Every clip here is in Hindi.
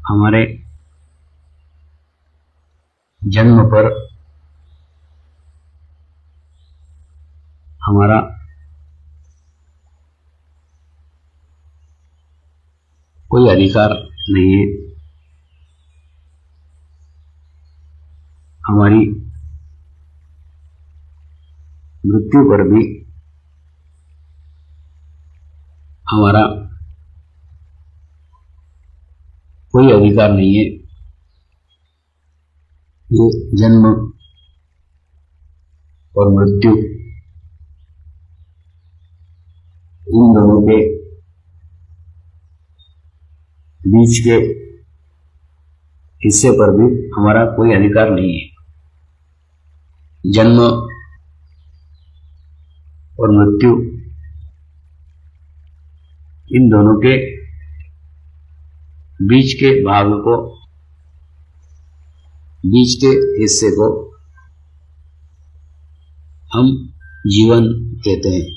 हमारे जन्म पर हमारा कोई अधिकार नहीं है। हमारी मृत्यु पर भी हमारा कोई अधिकार नहीं है। ये जन्म और मृत्यु इन दोनों के बीच के हिस्से पर भी हमारा कोई अधिकार नहीं है। जन्म और मृत्यु इन दोनों के बीच के भाग को, बीच के हिस्से को हम जीवन कहते हैं।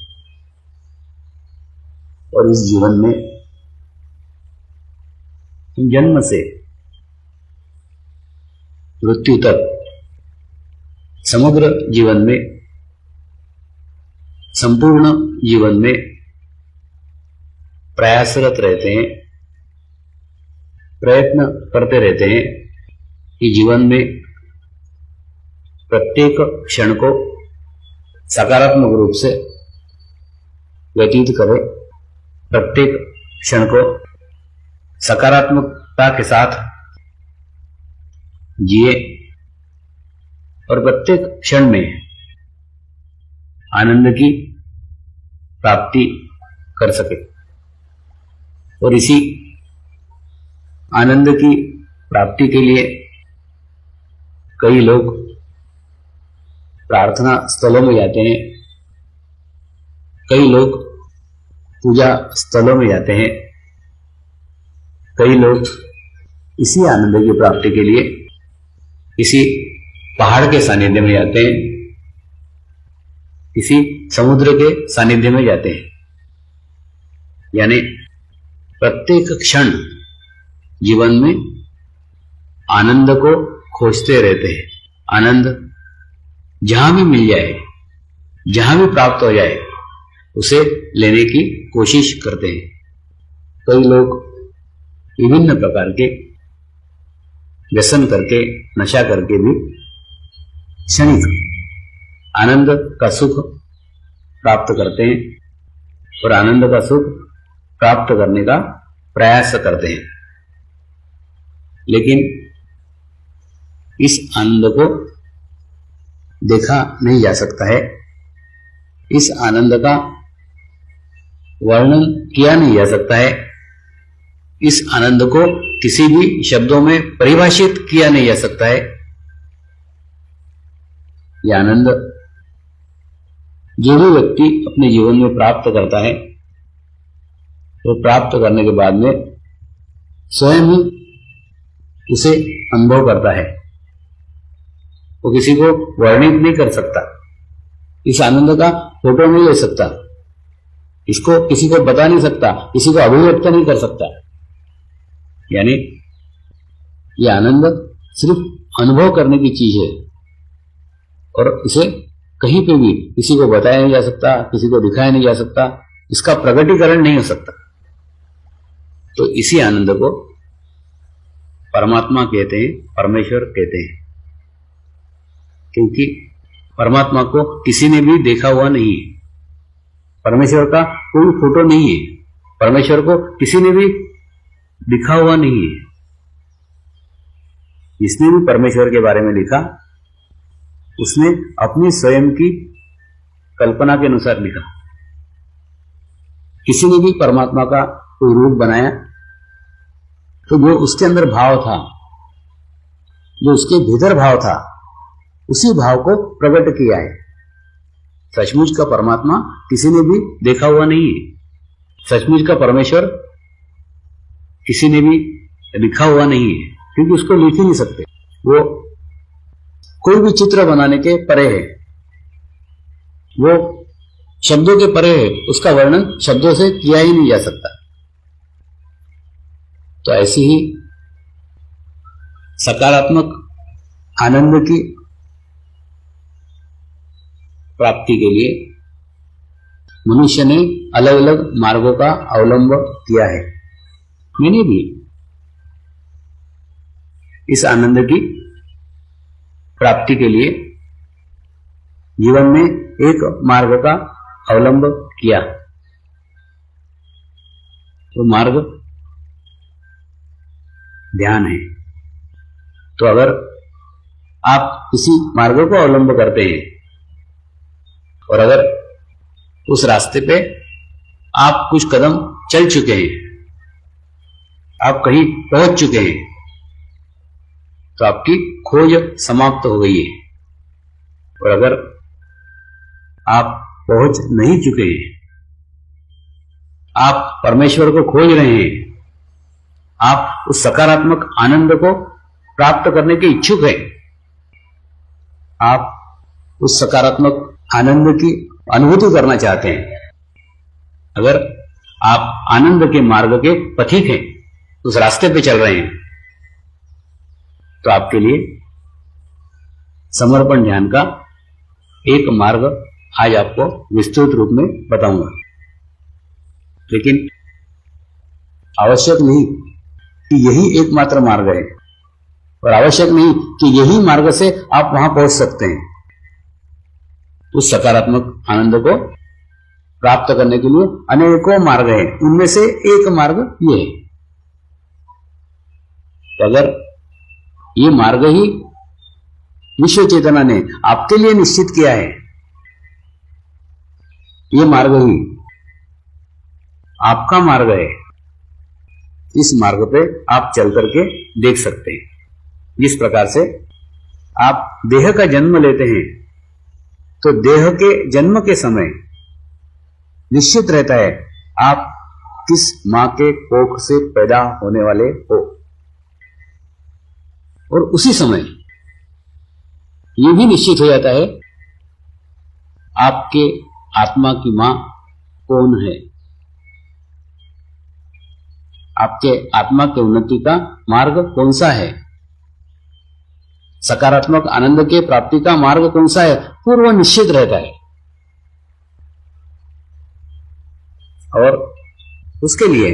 और इस जीवन में जन्म से मृत्यु तक समग्र जीवन में, संपूर्ण जीवन में प्रयासरत रहते हैं, प्रयत्न करते रहते हैं कि जीवन में प्रत्येक क्षण को सकारात्मक रूप से व्यतीत करें, प्रत्येक क्षण को सकारात्मकता के साथ जिए और प्रत्येक क्षण में आनंद की प्राप्ति कर सके। और इसी आनंद की प्राप्ति के लिए कई लोग प्रार्थना स्थलों में जाते हैं, कई लोग पूजा स्थलों में जाते हैं, कई लोग इसी आनंद की प्राप्ति के लिए किसी पहाड़ के सानिध्य में जाते हैं, किसी समुद्र के सानिध्य में जाते हैं। यानी प्रत्येक क्षण जीवन में आनंद को खोजते रहते हैं। आनंद जहां भी मिल जाए, जहां भी प्राप्त हो जाए, उसे लेने की कोशिश करते हैं। कई लोग विभिन्न प्रकार के व्यसन करके, नशा करके भी क्षणिक आनंद का सुख प्राप्त करते हैं और आनंद का सुख प्राप्त करने का प्रयास करते हैं। लेकिन इस आनंद को देखा नहीं जा सकता है, इस आनंद का वर्णन किया नहीं जा सकता है, इस आनंद को किसी भी शब्दों में परिभाषित किया नहीं जा सकता है। यह आनंद जो भी व्यक्ति अपने जीवन में प्राप्त करता है, तो प्राप्त करने के बाद में स्वयं ही उसे अनुभव करता है, वो किसी को वर्णित नहीं कर सकता। इस आनंद का फोटो नहीं ले सकता, इसको किसी को बता नहीं सकता, किसी को अभिव्यक्त नहीं कर सकता। यानी यह आनंद सिर्फ अनुभव करने की चीज है और इसे कहीं पे भी किसी को बताया नहीं जा सकता, किसी को दिखाया नहीं जा सकता, इसका प्रकटीकरण नहीं हो सकता। तो इसी आनंद को परमात्मा कहते हैं, परमेश्वर कहते हैं, क्योंकि परमात्मा को किसी ने भी देखा हुआ नहीं है, परमेश्वर का कोई फोटो नहीं है, परमेश्वर को किसी ने भी लिखा हुआ नहीं है। जिसने भी परमेश्वर के बारे में लिखा, उसने अपनी स्वयं की कल्पना के अनुसार लिखा। किसी ने भी परमात्मा का कोई रूप बनाया तो जो उसके अंदर भाव था, जो उसके भीतर भाव था, उसी भाव को प्रकट किया है। सचमुच का परमात्मा किसी ने भी देखा हुआ नहीं है, सचमुच का परमेश्वर किसी ने भी लिखा हुआ नहीं है, क्योंकि उसको लिख ही नहीं सकते। वो कोई भी चित्र बनाने के परे है, वो शब्दों के परे है, उसका वर्णन शब्दों से किया ही नहीं जा सकता। तो ऐसी ही सकारात्मक आनंद की प्राप्ति के लिए मनुष्य ने अलग अलग मार्गों का अवलंब किया है। मैंने भी इस आनंद की प्राप्ति के लिए जीवन में एक मार्ग का अवलंब किया। तो मार्ग ध्यान है। तो अगर आप किसी मार्ग को अवलंब करते हैं और अगर उस रास्ते पे आप कुछ कदम चल चुके हैं, आप कहीं पहुंच चुके हैं, तो आपकी खोज समाप्त हो गई है। और अगर आप पहुंच नहीं चुके हैं, आप परमेश्वर को खोज रहे हैं, आप उस सकारात्मक आनंद को प्राप्त करने के इच्छुक हैं, आप उस सकारात्मक आनंद की अनुभूति करना चाहते हैं, अगर आप आनंद के मार्ग के पथिक हैं, उस रास्ते पे चल रहे हैं, तो आपके लिए समर्पण ध्यान का एक मार्ग आज आपको विस्तृत रूप में बताऊंगा। लेकिन आवश्यक नहीं कि यही एकमात्र मार्ग है, और आवश्यक नहीं कि यही मार्ग से आप वहां पहुंच सकते हैं। उस सकारात्मक आनंद को प्राप्त करने के लिए अनेकों मार्ग हैं, उनमें से एक मार्ग ये है। तो अगर ये मार्ग ही विश्व चेतना ने आपके लिए निश्चित किया है, ये मार्ग ही आपका मार्ग है, इस मार्ग पे आप चल करके देख सकते हैं। जिस प्रकार से आप देह का जन्म लेते हैं, तो देह के जन्म के समय निश्चित रहता है आप किस मां के कोख से पैदा होने वाले हो, और उसी समय यह भी निश्चित हो जाता है आपके आत्मा की मां कौन है, आपके आत्मा के उन्नति का मार्ग कौन सा है, सकारात्मक आनंद के प्राप्ति का मार्ग कौन सा है, पूर्व निश्चित रहता है। और उसके लिए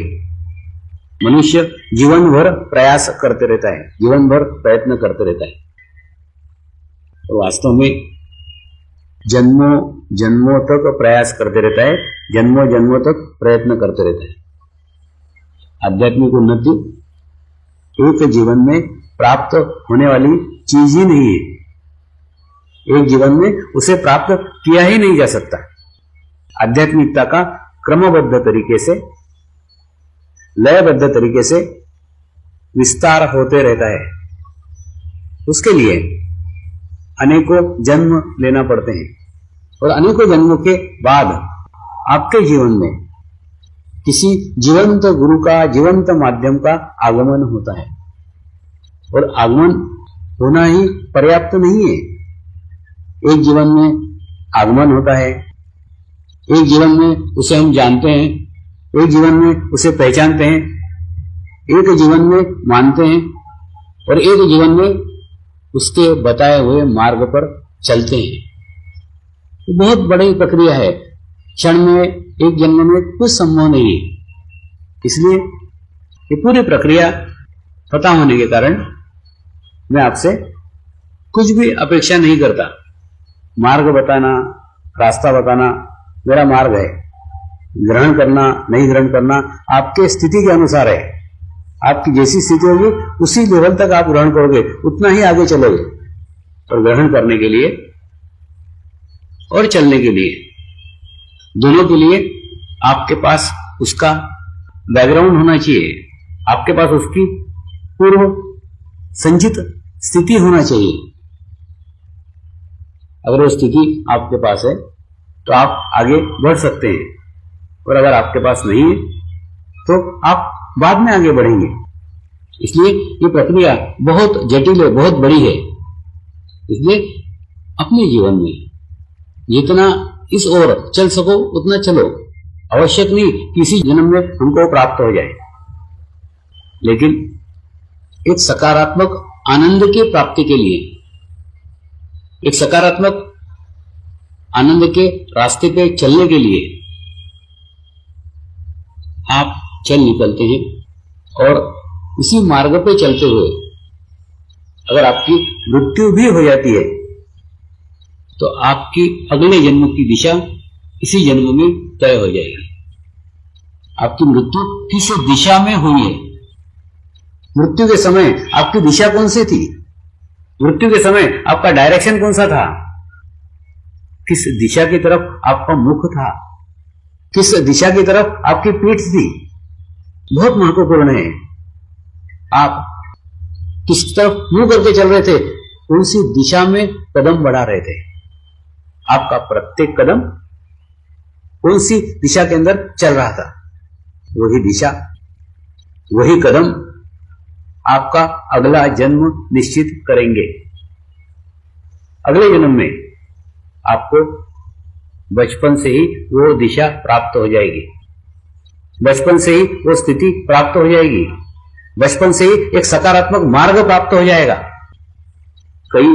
मनुष्य जीवन भर प्रयास करते रहता है, जीवन भर प्रयत्न करते रहता है। तो वास्तव में जन्मों जन्मों तक प्रयास करते रहता है, जन्मों जन्मों तक प्रयत्न करते रहता है। आध्यात्मिक उन्नति एक जीवन में प्राप्त होने वाली चीज ही नहीं है, एक जीवन में उसे प्राप्त किया ही नहीं जा सकता। आध्यात्मिकता का क्रमबद्ध तरीके से, लयबद्ध तरीके से विस्तार होते रहता है। उसके लिए अनेकों जन्म लेना पड़ते हैं, और अनेकों जन्मों के बाद आपके जीवन में किसी जीवंत गुरु का, जीवंत माध्यम का आगमन होता है। और आगमन होना ही पर्याप्त नहीं है। एक जीवन में आगमन होता है, एक जीवन में उसे हम जानते हैं, एक जीवन में उसे पहचानते हैं, एक जीवन में मानते हैं, और एक जीवन में उसके बताए हुए मार्ग पर चलते हैं। बहुत बड़ी प्रक्रिया है, क्षण में, एक जन्म में कुछ संभव नहीं है। इसलिए ये पूरी प्रक्रिया पता होने के कारण मैं आपसे कुछ भी अपेक्षा नहीं करता। मार्ग बताना, रास्ता बताना मेरा मार्ग है, ग्रहण करना नहीं ग्रहण करना आपके स्थिति के अनुसार है। आपकी जैसी स्थिति होगी उसी लेवल तक आप ग्रहण करोगे, उतना ही आगे चलोगे। और ग्रहण करने के लिए और चलने के लिए, दोनों के लिए आपके पास उसका बैकग्राउंड होना चाहिए, आपके पास उसकी पूर्व संचित स्थिति होना चाहिए। अगर वो स्थिति आपके पास है तो आप आगे बढ़ सकते हैं, और अगर आपके पास नहीं है तो आप बाद में आगे बढ़ेंगे। इसलिए ये प्रक्रिया बहुत जटिल है, बहुत बड़ी है। इसलिए अपने जीवन में जितना इस ओर चल सको उतना चलो। आवश्यक नहीं किसी जन्म में हमको प्राप्त हो जाए, लेकिन एक सकारात्मक आनंद की प्राप्ति के लिए, एक सकारात्मक आनंद के रास्ते पे चलने के लिए आप चल निकलते हैं, और इसी मार्ग पे चलते हुए अगर आपकी मृत्यु भी हो जाती है तो आपकी अगले जन्म की दिशा इसी जन्म में तय हो जाएगी। आपकी मृत्यु किस दिशा में हुई है? मृत्यु के समय आपकी दिशा कौन सी थी? मृत्यु के समय आपका डायरेक्शन कौन सा था? किस दिशा की तरफ आपका मुख था? किस दिशा की तरफ आपकी पीठ थी? बहुत महत्वपूर्ण है। आप किस तरफ मुंह करके चल रहे थे, कौन सी दिशा में कदम बढ़ा रहे थे? आपका प्रत्येक कदम कौन सी दिशा के अंदर चल रहा था? वही दिशा, वही कदम आपका अगला जन्म निश्चित करेंगे। अगले जन्म में आपको बचपन से ही वो दिशा प्राप्त हो जाएगी, बचपन से ही वो स्थिति प्राप्त हो जाएगी, बचपन से ही एक सकारात्मक मार्ग प्राप्त हो जाएगा। कई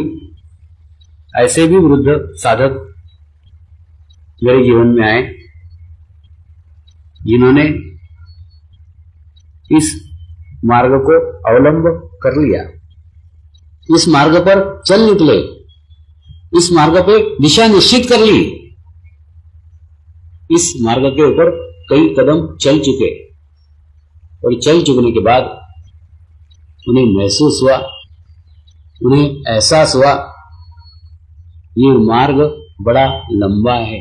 ऐसे भी वृद्ध साधक मेरे जीवन में आए जिन्होंने इस मार्ग को अवलंब कर लिया, इस मार्ग पर चल निकले, इस मार्ग पे दिशा निश्चित कर ली, इस मार्ग के ऊपर कई कदम चल चुके, और चल चुकने के बाद उन्हें महसूस हुआ, उन्हें एहसास हुआ ये मार्ग बड़ा लंबा है,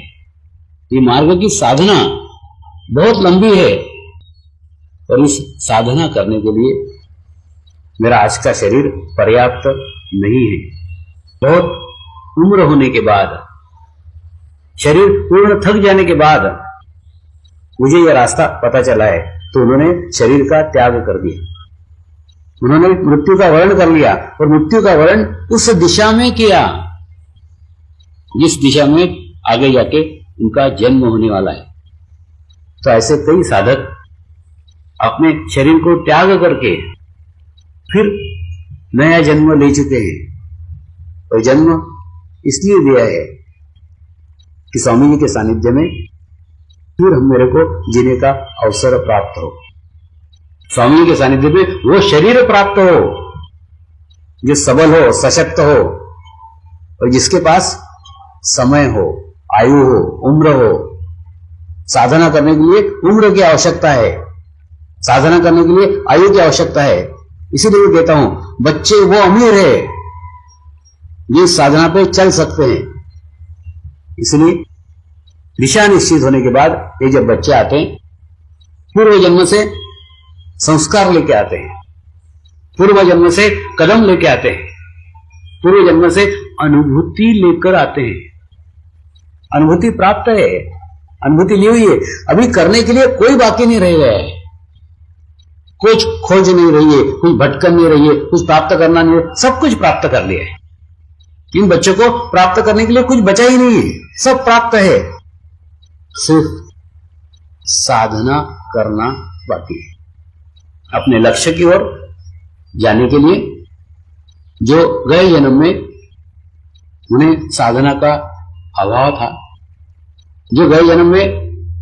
ये मार्ग की साधना बहुत लंबी है, और इस साधना करने के लिए मेरा आज का शरीर पर्याप्त नहीं है। बहुत उम्र होने के बाद, शरीर पूर्ण थक जाने के बाद मुझे यह रास्ता पता चला है, तो उन्होंने शरीर का त्याग कर दिया, उन्होंने मृत्यु का वर्ण कर लिया, और मृत्यु का वर्ण उस दिशा में किया जिस दिशा में आगे जाके उनका जन्म होने वाला है। तो ऐसे कई साधक अपने शरीर को त्याग करके फिर नया जन्म ले चुके हैं, और जन्म इसलिए दिया है कि स्वामी जी के सानिध्य में फिर मेरे को जीने का अवसर प्राप्त हो, स्वामी जी के सानिध्य में वो शरीर प्राप्त हो जो सबल हो, सशक्त हो, और जिसके पास समय हो, आयु हो, उम्र हो। साधना करने के लिए उम्र की आवश्यकता है, साधना करने के लिए आयु की आवश्यकता है। इसीलिए मैं कहता हूं बच्चे वो अमीर है जिस साधना पे चल सकते हैं। इसलिए दिशा निश्चित होने के बाद ये जब बच्चे आते हैं, पूर्व जन्म से संस्कार लेके आते हैं, पूर्व जन्म से कदम लेके आते हैं, पूर्व जन्म से अनुभूति लेकर आते हैं। अनुभूति प्राप्त है, अनुभूति ली हुई है, अभी करने के लिए कोई बाकी नहीं रह गया है, कुछ खोज नहीं रही है, कुछ भटकन नहीं रही है, कुछ प्राप्त करना नहीं है, सब कुछ प्राप्त कर लिया है। इन बच्चों को प्राप्त करने के लिए कुछ बचा ही नहीं है, सब प्राप्त है, सिर्फ साधना करना बाकी है अपने लक्ष्य की ओर जाने के लिए। जो गए जन्म में उन्हें साधना का अभाव था, जो गए जन्म में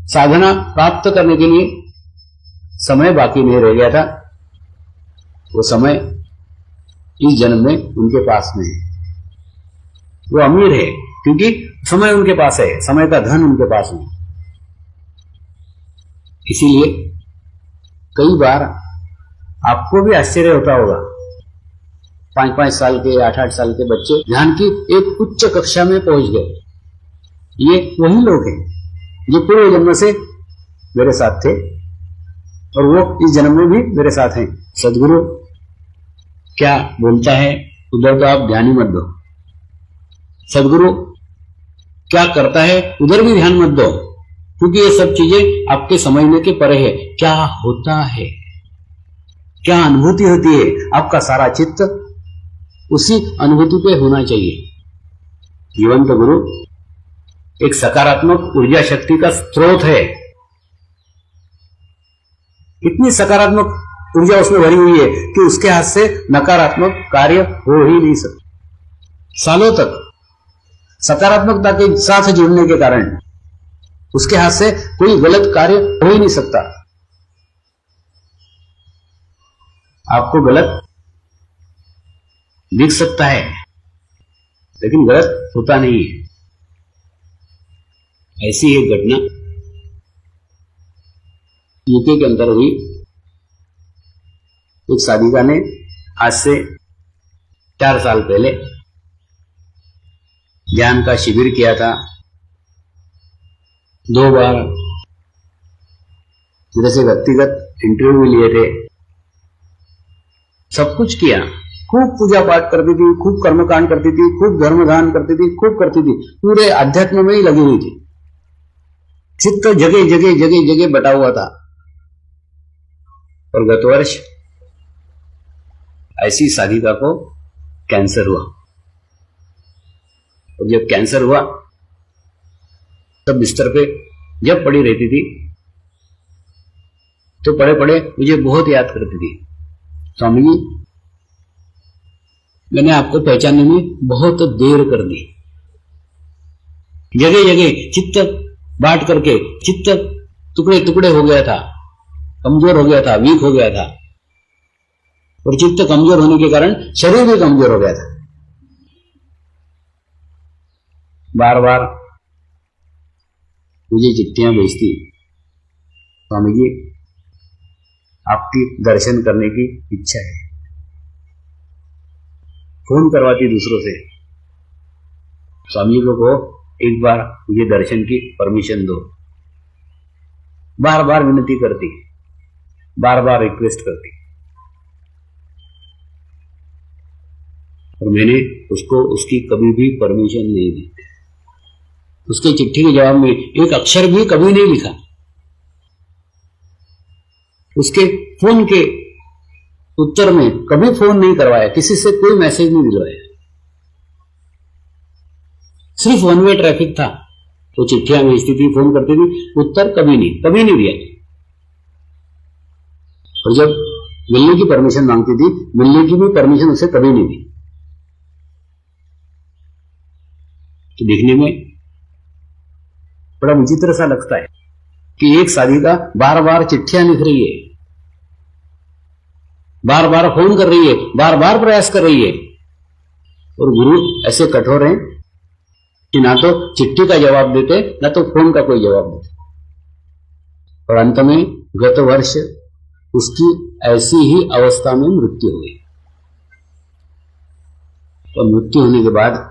साधना प्राप्त करने के लिए समय बाकी नहीं रह गया था, वो समय इस जन्म में उनके पास नहीं है। वो अमीर है क्योंकि समय उनके पास है, समय का धन उनके पास नहीं। इसीलिए कई बार आपको भी आश्चर्य होता होगा, 5-5 साल के 8-8 साल के बच्चे ध्यान की एक उच्च कक्षा में पहुंच गए। ये वही लोग हैं जो पूर्व जन्म से मेरे साथ थे और वो इस जन्म में भी मेरे साथ हैं। सदगुरु क्या बोलता है उधर तो आप ध्यान ही मत दो, सदगुरु क्या करता है उधर भी ध्यान मत दो, क्योंकि ये सब चीजें आपके समझने के परे है। क्या होता है, क्या अनुभूति होती है, आपका सारा चित्त उसी अनुभूति पे होना चाहिए। जीवंत गुरु एक सकारात्मक ऊर्जा शक्ति का स्रोत है। इतनी सकारात्मक ऊर्जा उसमें भरी हुई है कि उसके हाथ से नकारात्मक कार्य हो ही नहीं सकता। सालों तक सकारात्मकता के साथ जुड़ने के कारण उसके हाथ से कोई गलत कार्य हो ही नहीं सकता। आपको गलत दिख सकता है लेकिन गलत होता नहीं है। ऐसी एक घटना यूके के अंदर हुई। एक साधिका ने आज से 4 साल पहले ज्ञान का शिविर किया था। 2 बार मेरे से व्यक्तिगत इंटरव्यू लिए थे। सब कुछ किया, खूब पूजा पाठ करती थी, खूब कर्मकांड करती थी, खूब धर्मदान करती थी, खूब करती थी, पूरे अध्यात्म में ही लगी हुई थी। चित्त जगह जगह जगह जगह बटा हुआ था। और गत वर्ष ऐसी साधिका को कैंसर हुआ। और जब कैंसर हुआ तब बिस्तर पे जब पड़ी रहती थी तो पड़े पड़े मुझे बहुत याद करती थी, स्वामी जी मैंने आपको पहचानने में बहुत देर कर दी। जगह जगह चित्त बांट करके चित्त टुकड़े टुकड़े हो गया था, कमजोर हो गया था, वीक हो गया था। और चित्त कमजोर होने के कारण शरीर भी कमजोर हो गया था। बार बार मुझे चिट्ठियां भेजती, स्वामी जी आपकी दर्शन करने की इच्छा है। फोन करवाती दूसरों से, स्वामी जी को कहो एक बार मुझे दर्शन की परमिशन दो। बार बार विनती करती, बार बार रिक्वेस्ट करती। और मैंने उसको उसकी कभी भी परमिशन नहीं दी। उसके चिट्ठी के जवाब में एक अक्षर भी कभी नहीं लिखा। उसके फोन के उत्तर में कभी फोन नहीं करवाया, किसी से कोई मैसेज नहीं दिलवाया। सिर्फ वन वे ट्रैफिक था। वो चिट्ठियां भेजती थी, फोन करती थी, उत्तर कभी नहीं दिया। और जब मिलने की परमिशन मांगती थी, मिलने की भी परमिशन उसे कभी नहीं दी। तो देखने में बड़ा विचित्र सा लगता है कि एक साधिका बार बार चिट्ठियां लिख रही है, बार बार फोन कर रही है, बार बार प्रयास कर रही है, और गुरु ऐसे कठोर हैं कि ना तो चिट्ठी का जवाब देते, ना तो फोन का कोई जवाब देते। और अंत में गत वर्ष उसकी ऐसी ही अवस्था में मृत्यु हुई। और मृत्यु होने के बाद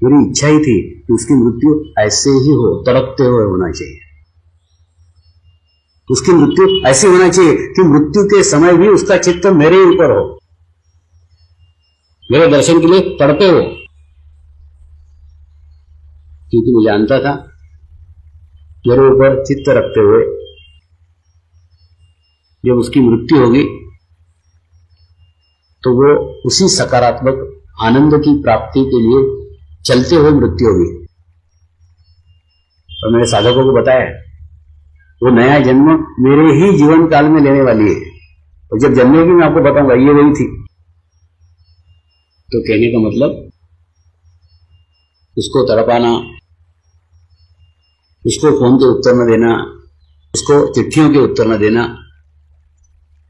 मेरी इच्छा ही थी कि उसकी मृत्यु ऐसे ही हो, तड़पते हुए होना चाहिए। उसकी मृत्यु ऐसी होना चाहिए कि मृत्यु के समय भी उसका चित्त मेरे ऊपर हो, मेरे दर्शन के लिए तड़पे हो। क्योंकि मैं जानता था मेरे ऊपर चित्त रखते हुए जब उसकी मृत्यु होगी तो वो उसी सकारात्मक आनंद की प्राप्ति के लिए चलते हुए मृत्यु होगी। और मैंने साधकों को बताया वो नया जन्म मेरे ही जीवन काल में लेने वाली है, और जब जन्मेगी मैं आपको बताऊंगा ये वही थी। तो कहने का मतलब उसको तड़पाना, उसको फोन के उत्तर न देना, उसको चिट्ठियों के उत्तर न देना,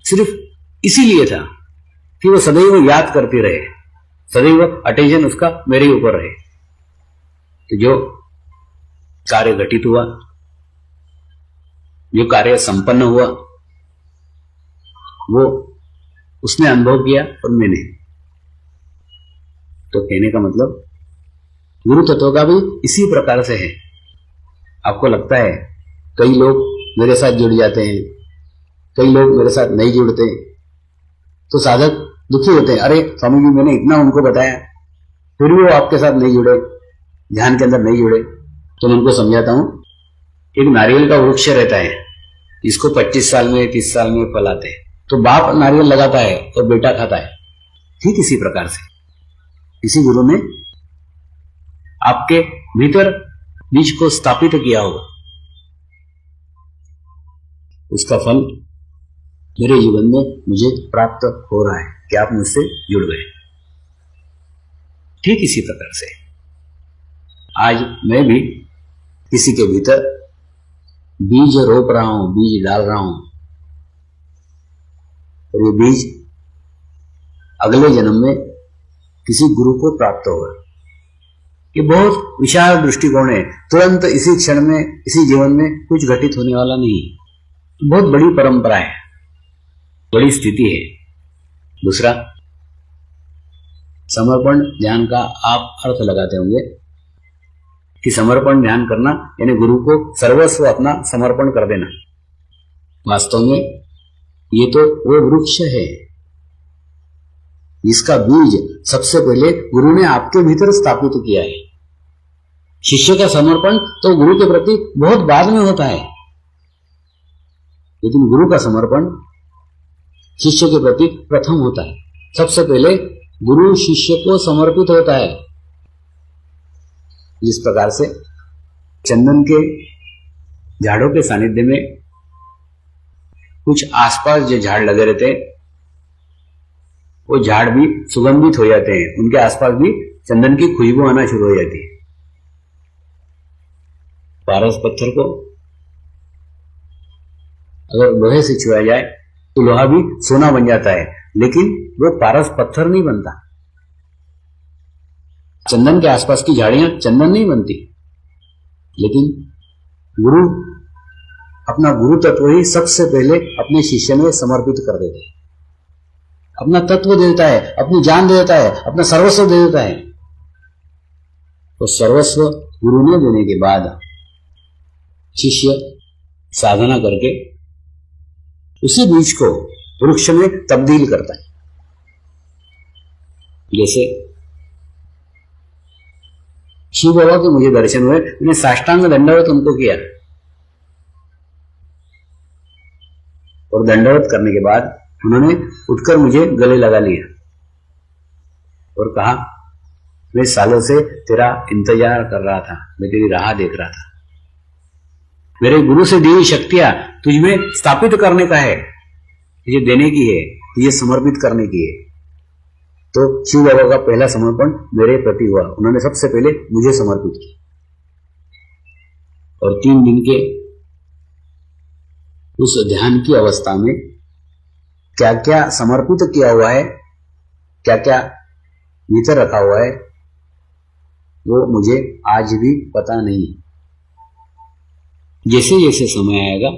सिर्फ इसीलिए था कि वो सदैव याद करती रहे, सदैव अटेंशन उसका मेरे ऊपर रहे। तो जो कार्य घटित हुआ, जो कार्य संपन्न हुआ, वो उसने अनुभव किया और मैंने। तो कहने का मतलब गुरु तत्व का भी इसी प्रकार से है। आपको लगता है कई लोग मेरे साथ जुड़ जाते हैं, कई लोग मेरे साथ नहीं जुड़ते, तो साधक दुखी होते हैं, अरे स्वामी जी मैंने इतना उनको बताया फिर भी वो आपके साथ नहीं जुड़े, ध्यान के अंदर नहीं जुड़े। तो मैं उनको समझाता हूं, एक नारियल का वृक्ष रहता है, इसको 25 साल में 30 साल में फल आते हैं। तो बाप नारियल लगाता है और बेटा खाता है। ठीक इसी प्रकार से इसी गुरु ने आपके भीतर बीज को स्थापित किया होगा, उसका फल मेरे जीवन में मुझे प्राप्त हो रहा है कि आप मुझसे जुड़ गए। ठीक इसी प्रकार से आज मैं भी किसी के भीतर बीज रोप रहा हूं, बीज डाल रहा हूं, और ये बीज अगले जन्म में किसी गुरु को प्राप्त होगा। ये बहुत विशाल दृष्टिकोण है। तुरंत इसी क्षण में, इसी जीवन में कुछ घटित होने वाला नहीं। बहुत बड़ी परंपरा है, बड़ी स्थिति है। दूसरा, समर्पण ध्यान का आप अर्थ लगाते होंगे कि समर्पण ध्यान करना यानी गुरु को सर्वस्व अपना समर्पण कर देना। वास्तव में ये तो वो वृक्ष है जिसका बीज सबसे पहले गुरु ने आपके भीतर स्थापित किया है। शिष्य का समर्पण तो गुरु के प्रति बहुत बाद में होता है, लेकिन गुरु का समर्पण शिष्य के प्रति प्रथम होता है। सबसे पहले गुरु शिष्य को समर्पित होता है। जिस प्रकार से चंदन के झाड़ों के सानिध्य में कुछ आसपास जो झाड़ लगे रहते हैं वो झाड़ भी सुगंधित हो जाते हैं, उनके आसपास भी चंदन की खुशबू आना शुरू हो जाती है। पारस पत्थर को अगर लोहे से छुआ जाए तो लोहा भी सोना बन जाता है, लेकिन वो पारस पत्थर नहीं बनता। चंदन के आसपास की झाड़ियां चंदन नहीं बनती, लेकिन गुरु अपना गुरु तत्व ही सबसे पहले अपने शिष्य में समर्पित कर देते हैं। अपना तत्व दे देता है, अपनी जान दे देता है, अपना सर्वस्व दे देता है। तो सर्वस्व गुरु ने देने के बाद शिष्य साधना करके उसी बीज को वृक्ष में तब्दील करता है। जैसे शिव बाबा के मुझे दर्शन हुए, मैंने साष्टांग दंडवत उनको किया और दंडवत करने के बाद उन्होंने उठकर मुझे गले लगा लिया और कहा, मैं सालों से तेरा इंतजार कर रहा था, मैं तेरी राह देख रहा था। मेरे गुरु से दी हुई शक्तियां तुझमें स्थापित करने का है, तुझे देने की है, तुझे समर्पित करने की है। तो शिव बाबा का पहला समर्पण मेरे प्रति हुआ। उन्होंने सबसे पहले मुझे समर्पित किया और 3 दिन के उस ध्यान की अवस्था में क्या क्या समर्पित किया हुआ है, क्या क्या भीतर रखा हुआ है, वो मुझे आज भी पता नहीं। जैसे जैसे समय आएगा,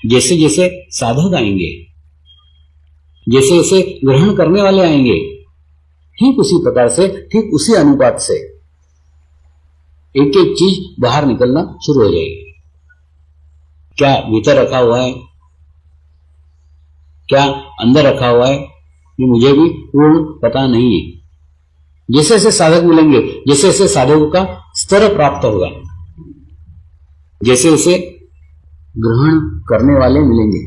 जैसे जैसे साधक आएंगे, जैसे जैसे ग्रहण करने वाले आएंगे, ठीक उसी प्रकार से, ठीक उसी अनुपात से एक एक चीज बाहर निकलना शुरू हो जाएगी। क्या भीतर रखा हुआ है, क्या अंदर रखा हुआ है, ये मुझे भी पूर्ण पता नहीं है। जैसे जैसे साधक मिलेंगे, जैसे जैसे साधकों का स्तर प्राप्त होगा, जैसे जैसे ग्रहण करने वाले मिलेंगे,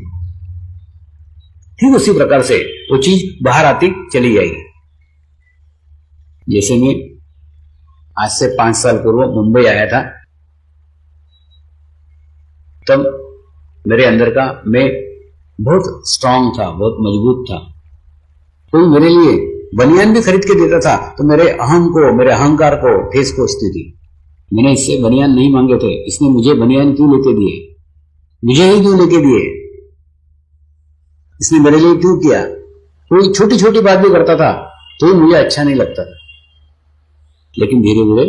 ठीक उसी प्रकार से वो चीज बाहर आती चली जाएगी। जैसे मैं आज से 5 साल पूर्व मुंबई आया था, तब मेरे अंदर का मैं बहुत स्ट्रांग था, बहुत मजबूत था। कोई मेरे लिए बनियान भी खरीद के देता था तो मेरे अहम को, मेरे अहंकार को ठेस पहुंचती थी। मैंने इससे बनियान नहीं मांगे थे, इसने मुझे बनियान क्यों लेके दिए, मुझे ही क्यों लेके दिए, इसने मेरे लिए क्यों किया। कोई छोटी छोटी बात भी करता था तो मुझे अच्छा नहीं लगता था। लेकिन धीरे धीरे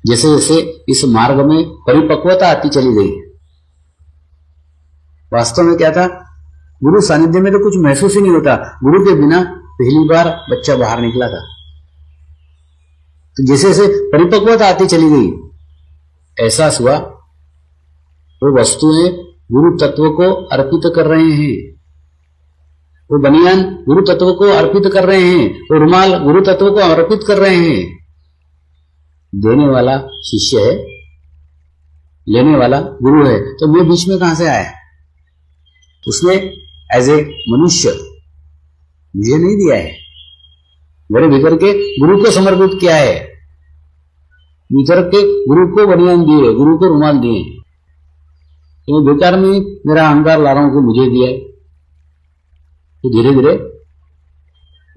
जैसे जैसे इस मार्ग में परिपक्वता आती चली गई, वास्तव में क्या था, गुरु सानिध्य में तो कुछ महसूस ही नहीं होता। गुरु के बिना पहली बार बच्चा बाहर निकला था। तो जैसे जैसे परिपक्वता आती चली गई, एहसास हुआ वो वस्तुएं गुरु तत्व को अर्पित कर रहे हैं, वो बनियान गुरु तत्व को अर्पित कर रहे हैं, वो रुमाल गुरु तत्व को अर्पित कर रहे हैं। देने वाला शिष्य है, लेने वाला गुरु है, तो मैं बीच में कहां से आया। उसने एज ए मनुष्य मुझे नहीं दिया है, मेरे भीतर के गुरु को समर्पित किया है, भीतर के गुरु को बनियान दिए, गुरु को रुमाल दिए। तो मैं बेकार में मेरा अहंकार ला रहा हूं कि मुझे दिया है। तो धीरे धीरे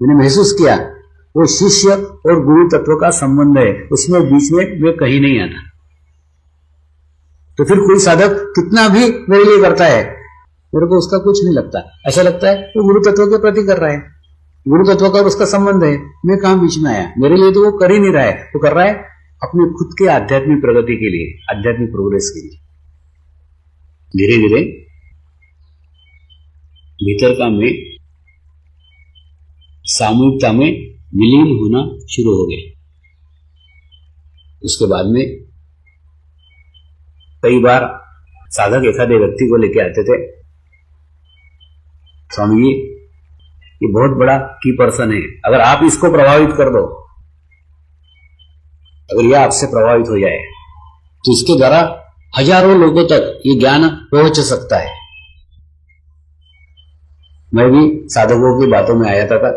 मैंने महसूस किया वो शिष्य और गुरु तत्व का संबंध है, उसमें बीच में मैं कहीं नहीं आता। तो फिर कोई साधक कितना भी मेरे लिए करता है, मेरे को उसका कुछ नहीं लगता। ऐसा लगता है वो गुरु तत्व के प्रति कर रहा है, गुरु तत्व का उसका संबंध है, मैं कहां बीच में आया। मेरे लिए तो वो कर ही नहीं रहा है, वो कर रहा है अपने खुद के आध्यात्मिक प्रगति के लिए, आध्यात्मिक प्रोग्रेस के लिए। धीरे धीरे भीतर का मैं सामूहिकता में विलीन होना शुरू हो गया। उसके बाद में कई बार साधक एखादे व्यक्ति को लेके आते थे, स्वामी जी ये बहुत बड़ा की पर्सन है, अगर आप इसको प्रभावित कर दो, अगर यह आपसे प्रभावित हो जाए तो इसके द्वारा हजारों लोगों तक ये ज्ञान पहुंच सकता है। मैं भी साधकों की बातों में आ जाता था,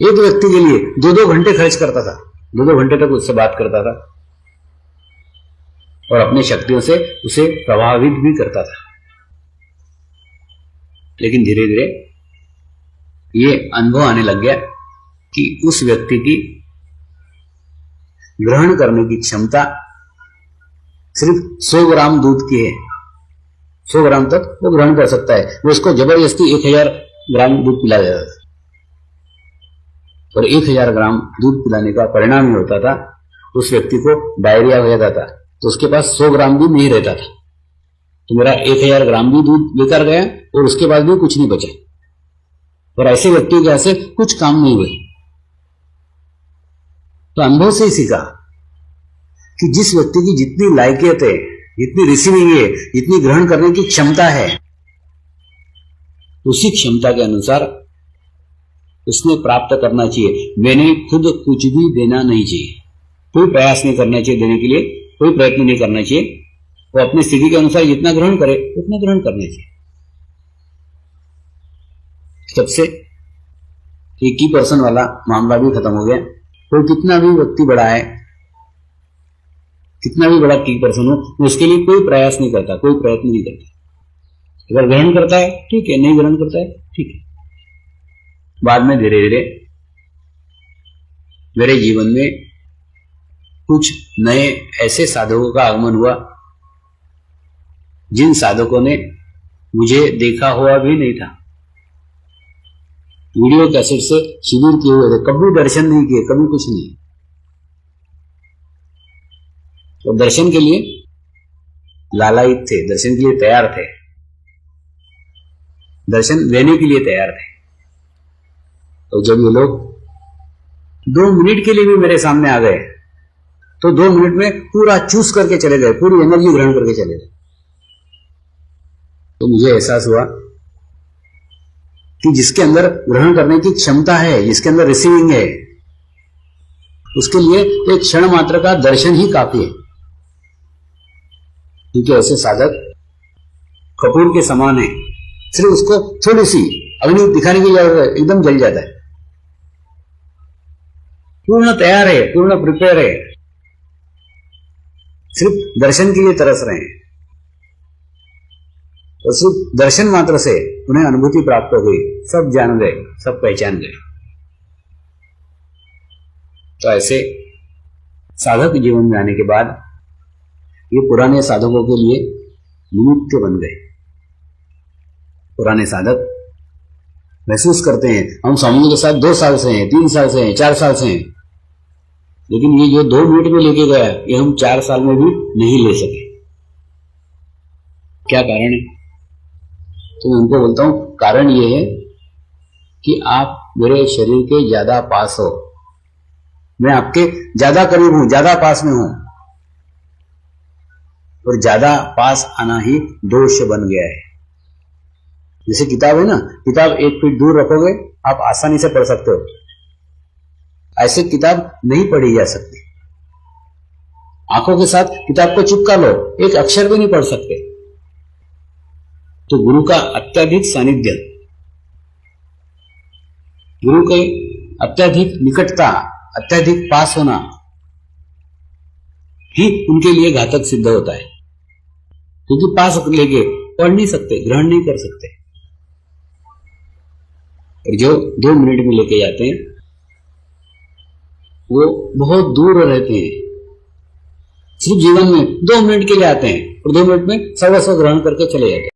एक व्यक्ति के लिए 2-2 घंटे खर्च करता था, 2-2 घंटे तक उससे बात करता था और अपनी शक्तियों से उसे प्रभावित भी करता था। लेकिन धीरे धीरे ये अनुभव आने लग गया कि उस व्यक्ति की ग्रहण करने की क्षमता सिर्फ 100 ग्राम दूध की है, 100 ग्राम तक वो ग्रहण कर सकता है। वो उसको जबरदस्ती 1000 ग्राम दूध पिला देता था और 1000 ग्राम दूध पिलाने का परिणाम ये होता था उस व्यक्ति को डायरिया हो जाता था, तो उसके पास 100 ग्राम भी नहीं रहता था। तो मेरा 1000 ग्राम भी दूध बेकार गया और उसके बाद भी कुछ नहीं बचा, और ऐसे व्यक्ति के ऐसे कुछ काम नहीं हुए। तो अनुभव से ही सीखा कि जिस व्यक्ति की जितनी लायकियत है, जितनी रिसीविंग है, जितनी ग्रहण करने की क्षमता है, उसी क्षमता के अनुसार उसने प्राप्त करना चाहिए। मैंने खुद कुछ भी देना नहीं चाहिए, कोई प्रयास नहीं करना चाहिए देने के लिए, कोई प्रयत्न नहीं करना चाहिए। वो अपनी स्थिति के अनुसार जितना ग्रहण करे उतना ग्रहण करना चाहिए। सबसे एक ही पर्सन वाला मामला भी खत्म हो गया। कोई कितना भी व्यक्ति बड़ा है, कितना भी बड़ा की पर्सन हो, उसके लिए कोई प्रयास नहीं करता, कोई प्रयत्न नहीं करता। अगर ग्रहण करता है ठीक है, नहीं ग्रहण करता है ठीक है। बाद में धीरे धीरे मेरे जीवन में कुछ नए ऐसे साधकों का आगमन हुआ जिन साधकों ने मुझे देखा हुआ भी नहीं था। वीडियो कैसेट से शिविर किए हुए थे, कभी दर्शन नहीं किए, कभी कुछ नहीं। तो दर्शन के लिए लालायित थे, दर्शन के लिए तैयार थे, दर्शन लेने के लिए तैयार थे। तो जब ये लोग 2 मिनट के लिए भी मेरे सामने आ गए तो 2 मिनट में पूरा चूस करके चले गए, पूरी एनर्जी ग्रहण करके चले गए। तो मुझे एहसास हुआ कि जिसके अंदर ग्रहण करने की क्षमता है, जिसके अंदर रिसीविंग है, उसके लिए एक क्षण मात्र का दर्शन ही काफी है। क्योंकि ऐसे साधक कपूर के समान है, सिर्फ उसको थोड़ी सी अग्नि दिखाने की जरूरत है, एकदम जल जाता है। पूर्ण तैयार है, पूर्ण प्रिपेयर है, सिर्फ दर्शन के लिए तरस रहे हैं। और सिर्फ दर्शन मात्र से उन्हें अनुभूति प्राप्त हो गई, सब जान गए, सब पहचान गए। तो ऐसे साधक जीवन में आने के बाद ये पुराने साधकों के लिए निमित्त बन गए। पुराने साधक महसूस करते हैं हम स्वामी के साथ 2 साल से हैं, 3 साल से हैं, 4 साल से हैं, लेकिन ये जो 2 मिनट में लेके गया ये हम 4 साल में भी नहीं ले सके। क्या कारण है? तो मैं उनको बोलता हूं कारण ये है कि आप मेरे शरीर के ज्यादा पास हो, मैं आपके ज्यादा करीब हूं, ज्यादा पास में हूं, और ज्यादा पास आना ही दोष बन गया है। जैसे किताब है ना, किताब 1 फीट दूर रखोगे आप आसानी से पढ़ सकते हो, ऐसे किताब नहीं पढ़ी जा सकती। आंखों के साथ किताब को चिपका लो, एक अक्षर भी नहीं पढ़ सकते। तो गुरु का अत्यधिक सानिध्य, गुरु के अत्यधिक निकटता, अत्यधिक पास होना ही उनके लिए घातक सिद्ध होता है। क्योंकि पास लेके पढ़ नहीं सकते, ग्रहण नहीं कर सकते। और जो 2 मिनट में लेके जाते हैं वो बहुत दूर रहते हैं, सिर्फ जीवन में 2 मिनट के लिए आते हैं और 2 मिनट में सर्वस्व ग्रहण करके चले जाते हैं।